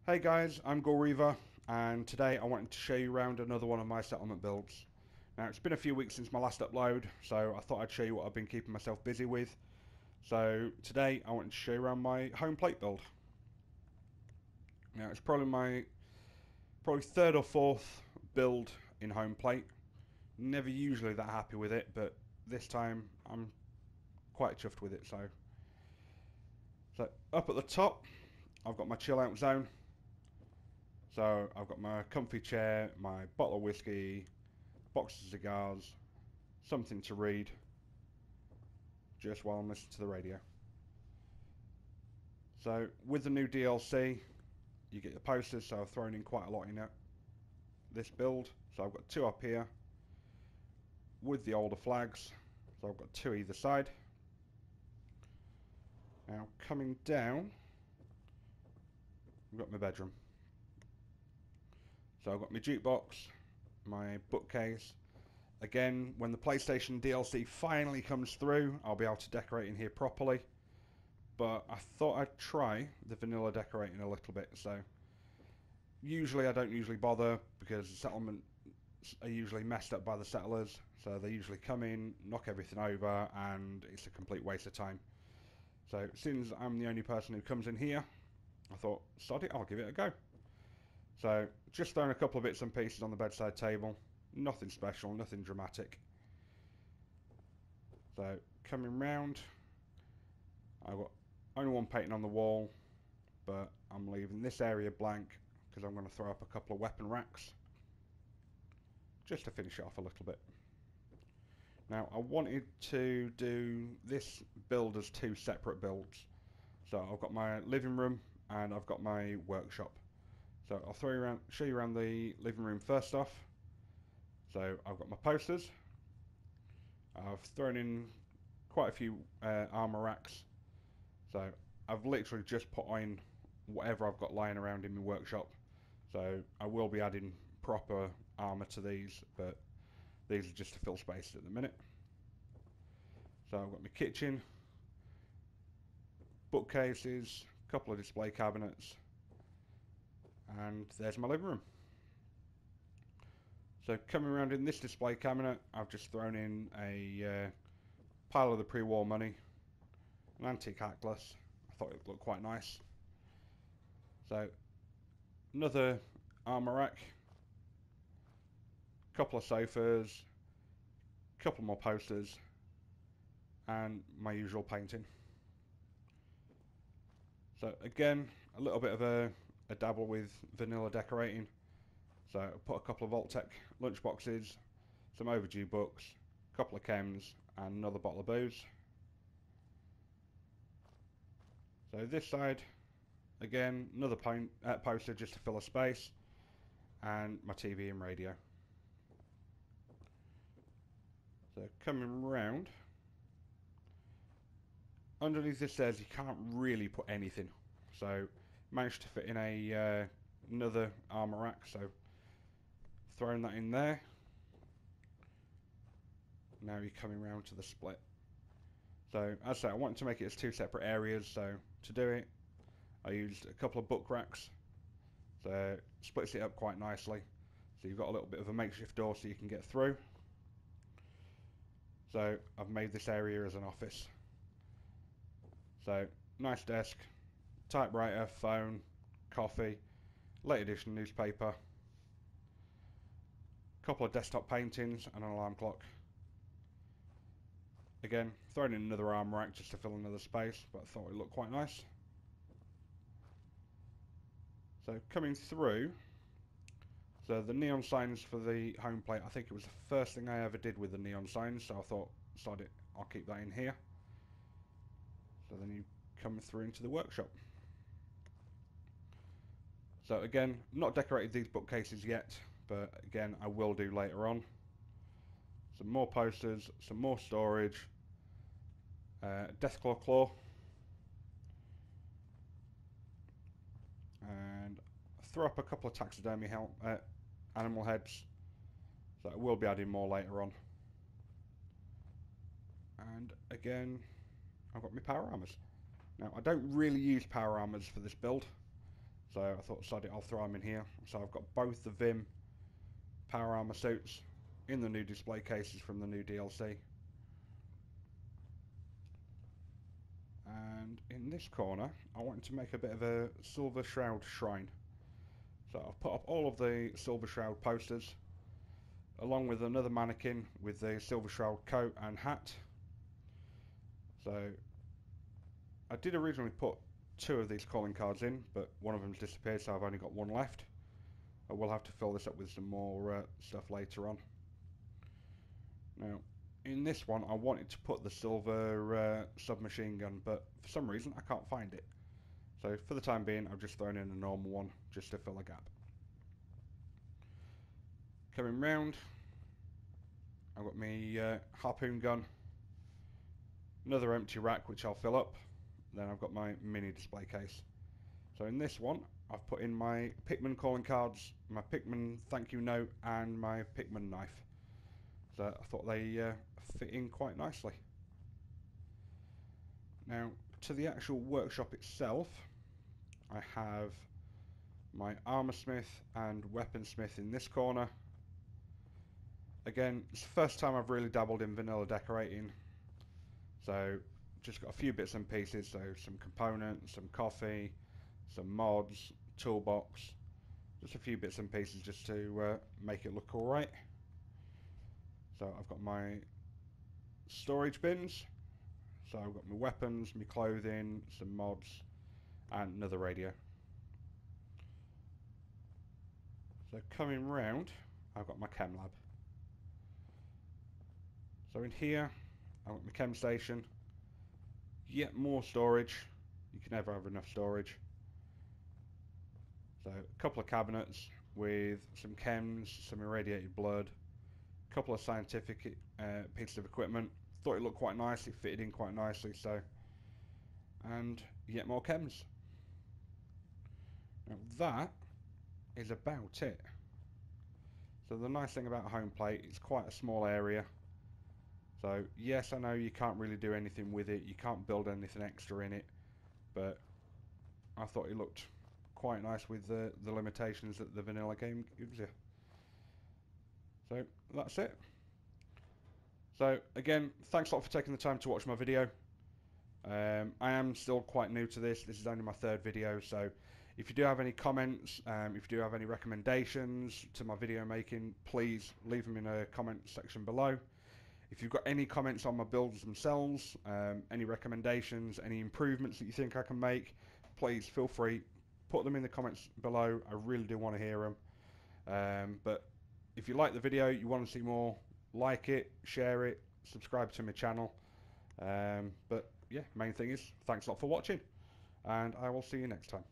Hey guys, I'm gloul-reaver, and today I wanted to show you around another one of my settlement builds. Now it's been a few weeks since my last upload, so I thought I'd show you what I've been keeping myself busy with. So today I wanted to show you around my home plate build. Now it's probably third or fourth build in home plate. Never usually that happy with it, but this time I'm quite chuffed with it. So up at the top, I've got my chill out zone. So I've got my comfy chair, my bottle of whiskey, box of cigars, something to read, just while I'm listening to the radio. So with the new DLC, you get the posters, so I've thrown in quite a lot in this build. So I've got two up here with the older flags, so I've got two either side. Now coming down, I've got my bedroom. So I've got my jukebox, my bookcase. Again, when the PlayStation DLC finally comes through, I'll be able to decorate in here properly. But I thought I'd try the vanilla decorating a little bit. So usually I don't usually bother because the settlements are usually messed up by the settlers. So they usually come in, knock everything over, and it's a complete waste of time. So since I'm the only person who comes in here, I thought, sod it, I'll give it a go. So just throwing a couple of bits and pieces on the bedside table. Nothing special, nothing dramatic. So coming round, I've got only one painting on the wall, but I'm leaving this area blank because I'm going to throw up a couple of weapon racks just to finish it off a little bit. Now I wanted to do this build as two separate builds. So I've got my living room and I've got my workshop. So I'll show you around the living room first off. So I've got my posters. I've thrown in quite a few armor racks. So I've literally just put on whatever I've got lying around in my workshop. So I will be adding proper armor to these, but these are just to fill space at the minute. So I've got my kitchen, bookcases, a couple of display cabinets, and there's my living room. So coming around in this display cabinet, I've just thrown in a pile of the pre-war money, an antique atlas. I thought it looked quite nice. So another armor rack, a couple of sofas, a couple more posters, and my usual painting. So again, a little bit of a dabble with vanilla decorating. So I put a couple of Vault-Tec lunchboxes, some overdue books, a couple of chems, and another bottle of booze. So this side, again, another poster just to fill a space, and my TV and radio. So coming round, underneath this stairs you can't really put anything. So managed to fit in another armor rack, so throwing that in there. Now you're coming round to the split. So as I say, I wanted to make it as two separate areas, so to do it I used a couple of book racks, so it splits it up quite nicely. So you've got a little bit of a makeshift door so you can get through. So I've made this area as an office. So nice desk, typewriter, phone, coffee, late edition newspaper, couple of desktop paintings and an alarm clock. Again, thrown in another arm rack just to fill another space, but I thought it looked quite nice. So coming through, so the neon signs for the home plate, I think it was the first thing I ever did with the neon signs, so I thought, sod it, I'll keep that in here. So then you come through into the workshop. So again, not decorated these bookcases yet, but again I will do later on. Some more posters, some more storage, Deathclaw claw, and throw up a couple of taxidermy animal heads, so I will be adding more later on. And again, I've got my power armors. Now I don't really use power armors for this build, So I thought, sod it, I'll throw them in here. So I've got both the Vim power armor suits in the new display cases from the new DLC. And in this corner, I wanted to make a bit of a Silver Shroud shrine. So I've put up all of the Silver Shroud posters, along with another mannequin with the Silver Shroud coat and hat. So I did originally put 2 of these calling cards in, but one of them's disappeared, so I've only got 1 left. I will have to fill this up with some more stuff later on. Now, in this one, I wanted to put the silver submachine gun, but for some reason I can't find it. So for the time being, I've just thrown in a normal one just to fill a gap. Coming round, I've got my harpoon gun, another empty rack which I'll fill up. Then I've got my mini display case. So in this one, I've put in my Pikmin calling cards, my Pikmin thank you note, and my Pikmin knife. So I thought they fit in quite nicely. Now, to the actual workshop itself, I have my armorsmith and weaponsmith in this corner. Again, it's the first time I've really dabbled in vanilla decorating, so just got a few bits and pieces, so some components, some coffee, some mods, toolbox, just a few bits and pieces just to make it look alright. So I've got my storage bins, so I've got my weapons, my clothing, some mods, and another radio. So coming round, I've got my chem lab. So in here, I've got my chem station, yet more storage. You can never have enough storage. So a couple of cabinets with some chems, some irradiated blood, a couple of scientific pieces of equipment. Thought it looked quite nice, it fitted in quite nicely, so, and yet more chems. Now that is about it. So the nice thing about a home plate, it's quite a small area. So yes, I know you can't really do anything with it, you can't build anything extra in it, but I thought it looked quite nice with the limitations that the vanilla game gives you. So that's it. So again, thanks a lot for taking the time to watch my video. I am still quite new to this. This is only my 3rd video, so if you do have any comments, if you do have any recommendations to my video making, please leave them in a comment section below. If you've got any comments on my builds themselves, any recommendations, any improvements that you think I can make, please feel free, put them in the comments below. I really do want to hear them. But if you like the video, you want to see more, like it, share it, subscribe to my channel. But yeah, main thing is, thanks a lot for watching, and I will see you next time.